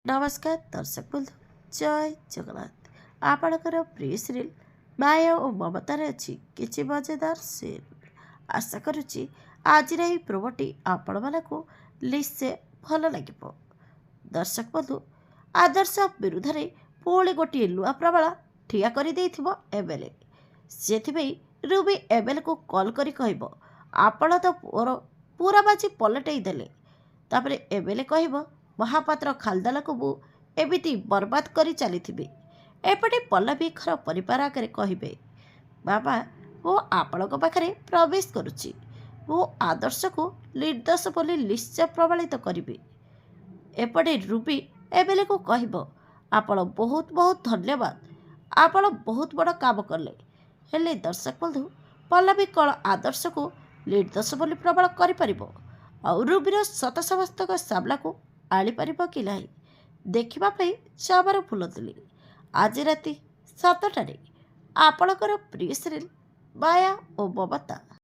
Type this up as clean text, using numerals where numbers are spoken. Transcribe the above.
नमस्कार दर्शक बंधु जय जगन्नाथ आपणकर प्रिय सीरियल माया और ममतार अच्छी किसी मजेदार सीन आशा करुच्ची आज प्रोमोटी आपण मानक निश्चय भल लगे। दर्शक बंधु आदर्श विरुद्ध में पुणी गोटे नुआ प्रबल ठिया कर एमएलए से रूबी एमएलए को कॉल करी कहब आपण तो पूरा बाजी पलटई देले। तापर एमएलए कहब महापात्र खालदाला को मु एमिति बर्बाद करी चली एपटे पल्लवी घर परिवार आगे कहे बाबा मु आपण पाखे प्रवेश करुच्ची मु आदर्श को निर्दोष बोली निश्चय प्रमाणित करी। एपटे रूबी एमएलए को कहब आपण बहुत बहुत धन्यवाद आपण बहुत बड़ काम कले। हेले दर्शक बंधु पल्लवी कौन आदर्श को निर्दोष बोली प्रमाण कर रूबीर शत समस्त सामना को आनीपर कि ना देखापी जमार भूलुली। आज राति 7टार आपणकर प्रिय सीरियल माया और ममता।